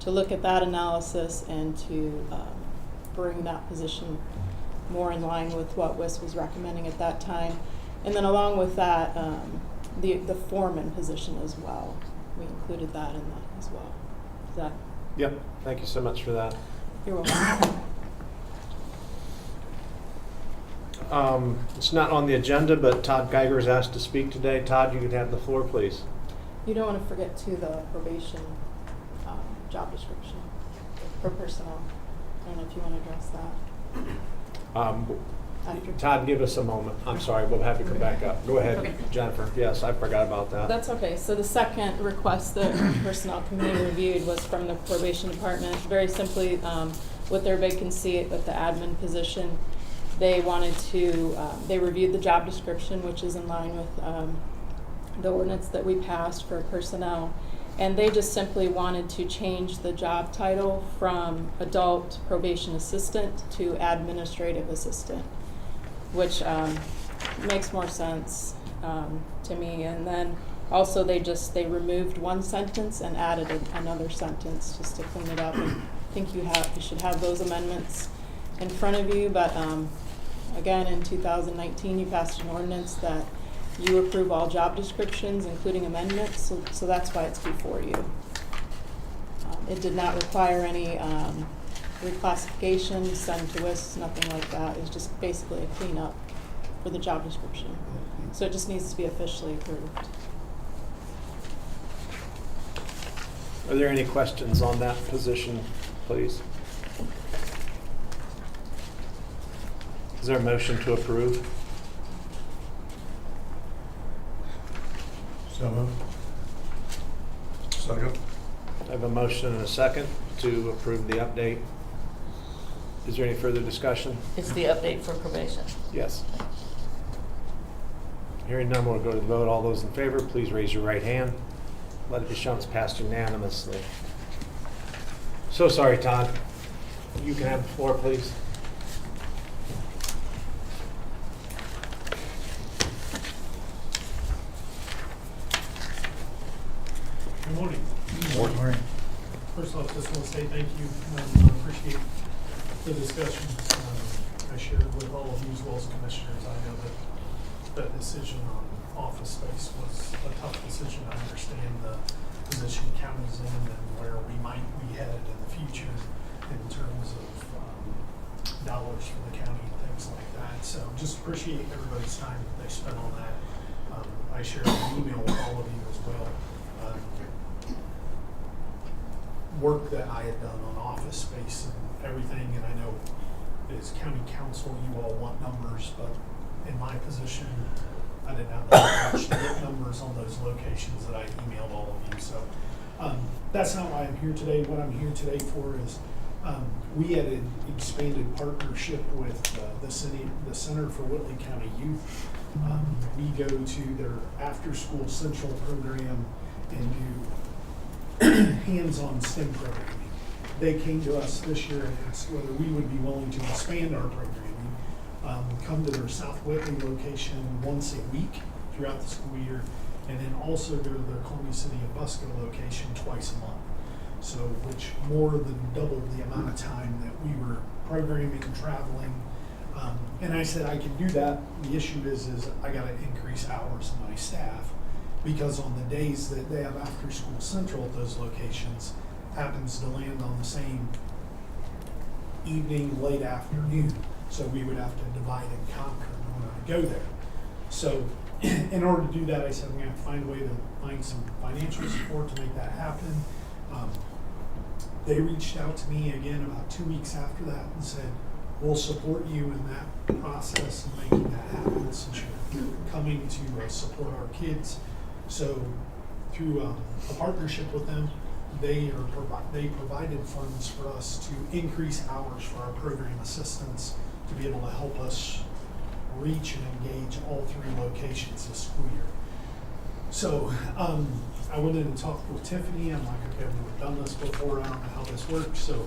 look at that analysis and to bring that position more in line with what WIS was recommending at that time. And then along with that, the foreman position as well. We included that in that as well. Is that? Yep, thank you so much for that. You're welcome. It's not on the agenda, but Todd Geiger is asked to speak today. Todd, you can have the floor, please. You don't want to forget too the probation job description for personnel. I don't know if you want to address that. Todd, give us a moment. I'm sorry, we'll have you come back up. Go ahead, Okay. Jennifer. Yes, I forgot about that. That's okay. So the second request that Personnel Committee reviewed was from the probation department. Very simply, with their vacancy at the admin position, they wanted to, they reviewed the job description, which is in line with the ordinance that we passed for personnel. And they just simply wanted to change the job title from adult probation assistant to administrative assistant, which makes more sense to me. And then also they removed one sentence and added another sentence just to clean it up. And I think you should have those amendments in front of you. But again, in 2019, you passed an ordinance that you approve all job descriptions, including amendments, so that's why it's before you. It did not require any reclassification, send to WIS, nothing like that. It was just basically a cleanup for the job description. So it just needs to be officially approved. Are there any questions on that position, please? Is there a motion to approve? So moved. Second. I have a motion and a second to approve the update. Is there any further discussion? It's the update for probation. Yes. Hearing none, we'll go to the vote. All those in favor, please raise your right hand. Let it be shown it's passed unanimously. So sorry, Todd. You can have the floor, please. Good morning. Morning. First off, just want to say thank you. I appreciate the discussion. I shared with all of you as well as commissioners. I know that decision on office space was a tough decision. I understand the position county's in and where we might be headed in the future in terms of dollars for the county and things like that. So just appreciate everybody's time that they spent on that. I shared an email with all of you as well. Work that I had done on office space and everything, and I know as county council you all want numbers, but in my position I didn't have that much to get numbers on those locations that I emailed all of you. So that's not why I'm here today. What I'm here today for is we had an expanded partnership with the Center for Whitley County Youth. We go to their after-school central program and do hands-on STEM programming. They came to us this year and asked whether we would be willing to expand our programming, come to their South Whitley location once a week throughout the school year, and then also go to their Columbia City and Busco location twice a month. So, which more than doubled the amount of time that we were programming and traveling. And I said I can do that. The issue is I got to increase hours of my staff, because on the days that they have after school central at those locations happens to land on the same evening, late afternoon. So we would have to divide and conquer in order to go there. So in order to do that, I said I'm going to have to find a way to find some financial support to make that happen. They reached out to me again about 2 weeks after that and said, we'll support you in that process of making that happen since you're coming to support our kids. So through a partnership with them, they provided funds for us to increase hours for our program assistants to be able to help us reach and engage all 3 locations this school year. So, I went in and talked with Tiffany. I'm like, okay, I've never done this before. I don't know how this works. So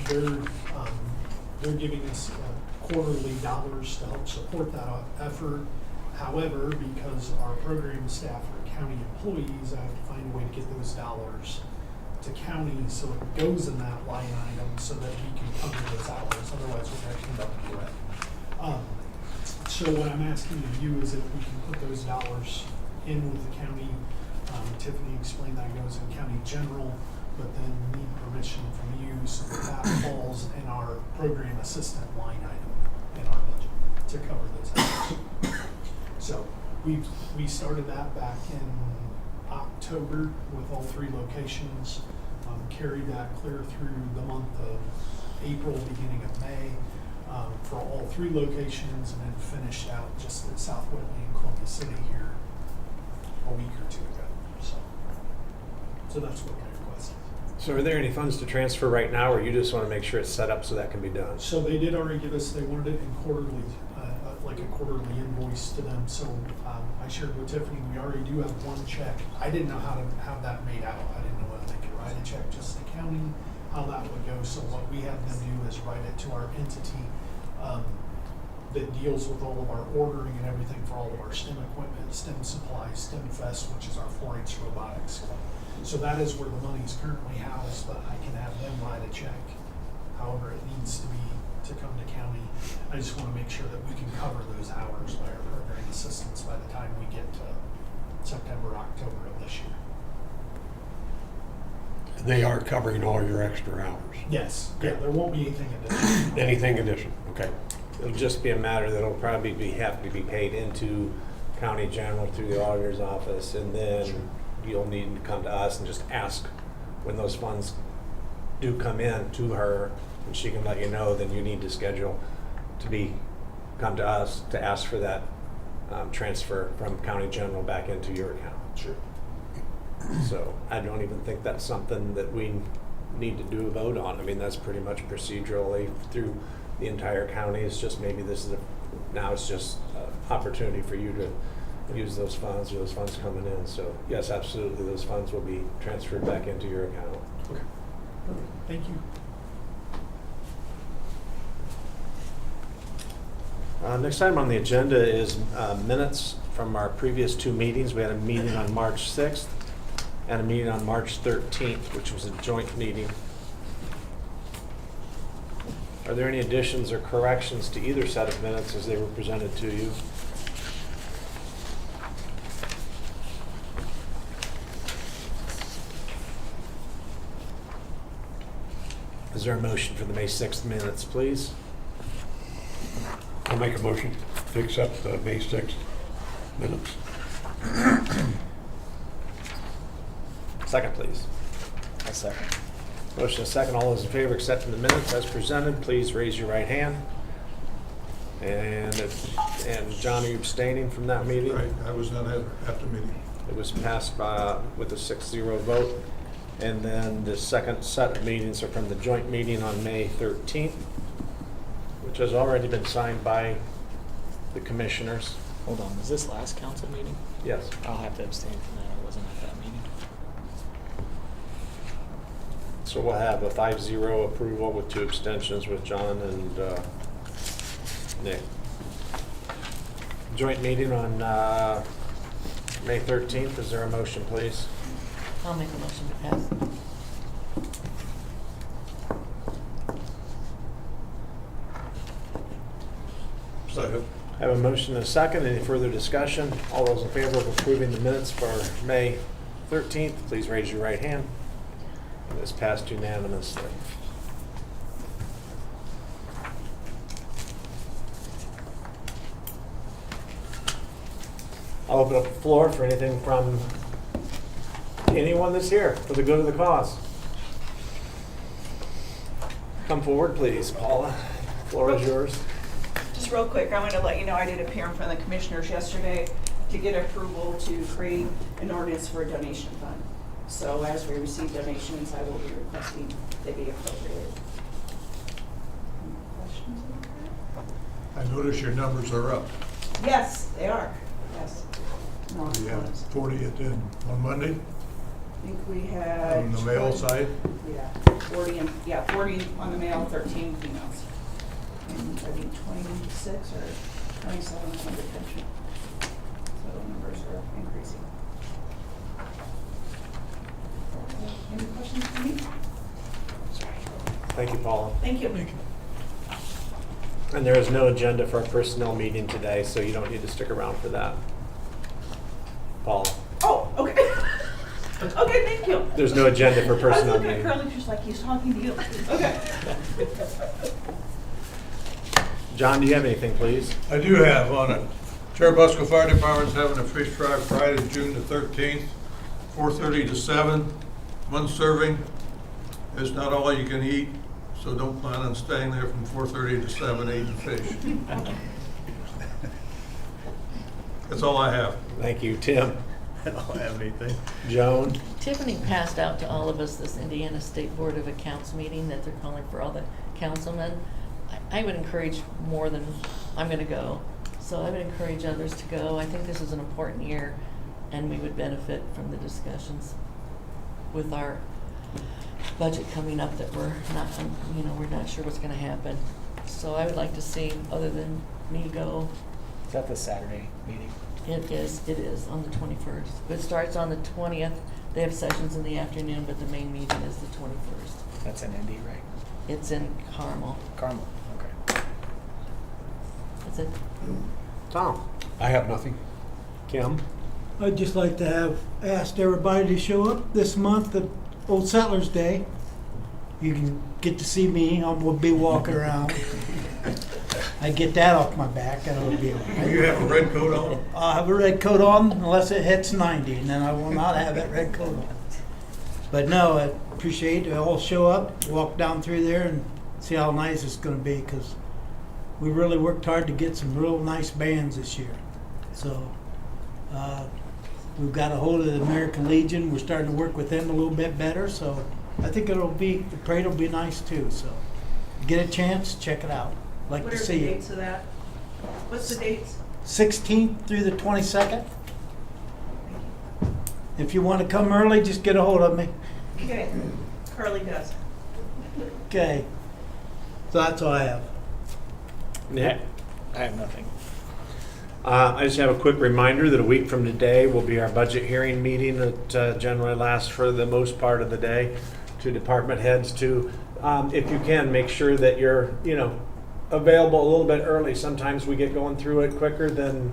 they're giving us quarterly dollars to help support that effort. However, because our program staff are county employees, I have to find a way to get those dollars to county so it goes in that line item so that we can cover those hours. Otherwise, we're going to end up in the red. So what I'm asking of you is if we can put those dollars in with the county. Tiffany explained that goes in county general, but then need permission from you so that falls in our program assistant line item in our budget to cover those hours. So we started that back in October with all 3 locations, carried that clear through the month of April, beginning of May, for all 3 locations, and then finished out just at South Whitley and Columbia City here a week or 2 ago. So that's what my request is. So are there any funds to transfer right now, or you just want to make sure it's set up so that can be done? So they did already give us, they wanted it in quarterly, like a quarterly invoice to them. So I shared with Tiffany, we already do have 1 check. I didn't know how to have that made out. I didn't know whether they could write a check just to county, how that would go. So what we have them do is write it to our entity that deals with all of our ordering and everything for all of our STEM equipment, STEM supplies, STEM Fest, which is our 4-H robotics. So that is where the money is currently housed, but I can have them write a check. However, it needs to come to county. I just want to make sure that we can cover those hours by our program assistants by the time we get to September, October of this year. They are covering all your extra hours. Yes. Yeah, there won't be anything additional. Anything additional, okay. It'll just be a matter that'll probably have to be paid into county general through the auditor's office, and then you'll need to come to us and just ask when those funds do come in to her, and she can let you know. Then you need to schedule to come to us to ask for that transfer from county general back into your account. Sure. So I don't even think that's something that we need to do a vote on. I mean, that's pretty much procedurally through the entire county. It's just maybe this is now it's just an opportunity for you to use those funds, or those funds coming in. So yes, absolutely, those funds will be transferred back into your account. Okay. Perfect. Thank you. Next item on the agenda is minutes from our previous 2 meetings. We had a meeting on March 6th and a meeting on March 13th, which was a joint meeting. Are there any additions or corrections to either set of minutes as they were presented to you? Is there a motion for the May 6th minutes, please? I'll make a motion to accept the May 6th minutes. Second, please. A second. Motion and second. All those in favor of accepting the minutes as presented, please raise your right hand. And John, are you abstaining from that meeting? Right, I was not at the meeting. It was passed with a 6-0 vote. And then the second set of meetings are from the joint meeting on May 13th, which has already been signed by the commissioners. Hold on, was this last council meeting? Yes. I'll have to abstain from that. I wasn't at that meeting. So we'll have a 5-0 approval with 2 abstentions with John and Nick. Joint meeting on May 13th. Is there a motion, please? I'll make a motion to pass. Second. Have a motion and a second. Any further discussion? All those in favor of approving the minutes for May 13th, please raise your right hand. And it's passed unanimously. I'll open up the floor for anything from anyone that's here for the good of the cause. Come forward, please. Paula, the floor is yours. Just real quick, I want to let you know I did appear in front of the commissioners yesterday to get approval to create an ordinance for a donation fund. So as we receive donations, I will be requesting they be appropriated. Any questions about that? I notice your numbers are up. Yes, they are. Yes. Wrong We have ones. 40 on Monday I think we had. on the mail 20 side. Yeah, 40 on the mail, 13 females. And I think 26 or 27 on detention. So numbers are increasing. Any questions for me? Thank you, Paula. Thank you. And there is no agenda for our personnel meeting today, so you don't need to stick around for that. Paula. Oh, okay. Okay, thank you. There's no agenda for personnel I was looking meeting. at Curly just like he's talking to you. Okay. John, do you have anything, please? I do have on it. Cherubusco Fire Department's having a fish fry Friday, June the 13th, 4:30 to 7. One serving. It's not all you can eat, so don't plan on staying there from 4:30 to 7 eating fish. That's all I have. Thank you. Tim? I don't have anything. Joan? Tiffany passed out to all of us this Indiana State Board of Accounts meeting that they're calling for all the councilmen. I would encourage more than, I'm gonna go, so I would encourage others to go. I think this is an important year, and we would benefit from the discussions with our budget coming up that we're not, we're not sure what's gonna happen. So I would like to see, other than me, go. Is that the Saturday meeting? It is on the 21st. It starts on the 20th. They have sessions in the afternoon, but the main meeting is the 21st. That's in Indy, right? It's in Carmel. Carmel, okay. That's it. Tom? I have nothing. Kim? I'd just like to have asked everybody to show up this month at Old Settlers Day. You can get to see me. We'll be walking around. I get that off my back, and it'll be okay. You have a red coat on? I'll have a red coat on unless it hits 90, and then I will not have that red coat on. But no, I appreciate it. All show up, walk down through there, and see how nice it's going to be, because we really worked hard to get some real nice bands this year. So we've got a hold of the American Legion. We're starting to work with them a little bit better, so I think the parade will be nice too. So get a chance, check it out. Like to see What are the it. dates of that? What's the dates? 16th through the 22nd. If you want to come early, just get a hold of me. Okay, Curly does. Okay. So that's all I have. Nick? I have nothing. I just have a quick reminder that a week from today will be our budget hearing meeting that generally lasts for the most part of the day. To department heads to, if you can, make sure that you're, available a little bit early. Sometimes we get going through it quicker than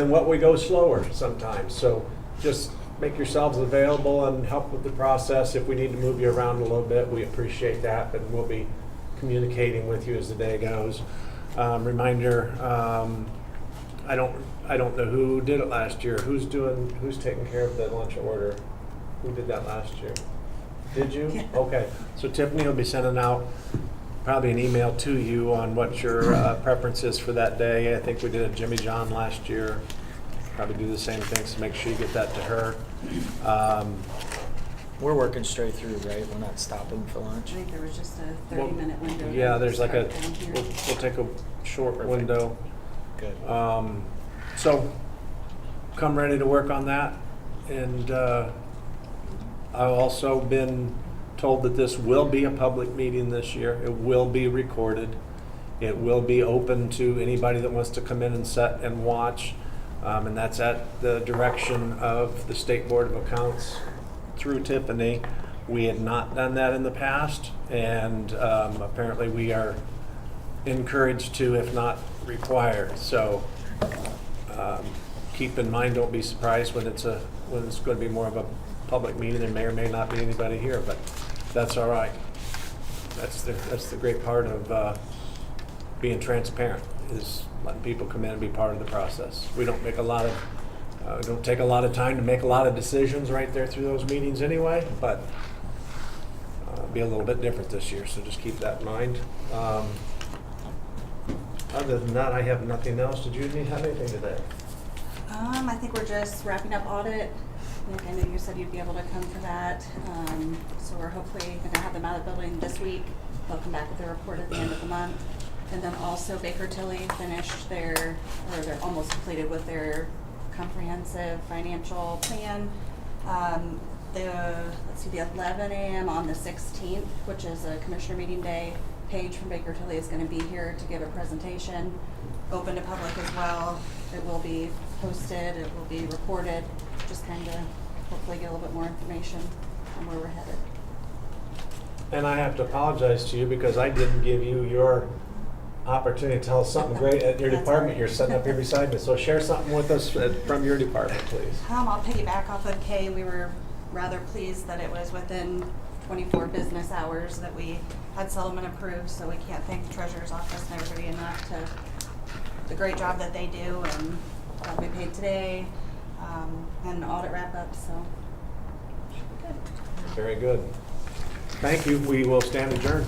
what we go slower sometimes. So just make yourselves available and help with the process. If we need to move you around a little bit, we appreciate that, and we'll be communicating with you as the day goes. Reminder, I don't know who did it last year. Who's taking care of the lunch order? Who did that last year? Did you? Yeah. Okay. So Tiffany will be sending out probably an email to you on what your preference is for that day. I think we did a Jimmy John last year. Probably do the same thing, so make sure you get that to her. We're working straight through, right? We're not stopping for I lunch. think there was just a 30-minute window. Yeah, there's like Start down here. we'll take a short Perfect. window. Good. So come ready to work on that. And I've also been told that this will be a public meeting this year. It will be recorded. It will be open to anybody that wants to come in and sit and watch. And that's at the direction of the State Board of Accounts through Tiffany. We had not done that in the past, and apparently we are encouraged to, if not required. So keep in mind, don't be surprised when it's going to be more of a public meeting. There may or may not be anybody here, but that's all right. That's the great part of being transparent, is letting people come in and be part of the process. We don't make don't take a lot of time to make a lot of decisions right there through those meetings anyway, but be a little bit different this year, so just keep that in mind. Other than that, I have nothing else. Did you have anything today? I think we're just wrapping up audit. Nick, I know you said you'd be able to come for that. So we're hopefully going to have them out of the building this week. They'll come back with a report at the end of the month. And then also Baker Tilly finished they're almost completed with their comprehensive financial plan. The 11 a.m. on the 16th, which is a commissioner meeting day. Paige from Baker Tilly is going to be here to give a presentation, open to public as well. It will be posted, it will be recorded, just kind of hopefully get a little bit more information on where we're headed. And I have to apologize to you because I didn't give you your opportunity to tell us something great at your That's department. all right. You're sitting up here beside me, so share something with us from your department, please. I'll piggyback off of Kay. We were rather pleased that it was within 24 business hours that we had settlement approved, so we can't thank the treasurer's office and everybody enough to the great job that they do, and we paid today, and audit wrap up, so good. Very good. Thank you. We will stand adjourned.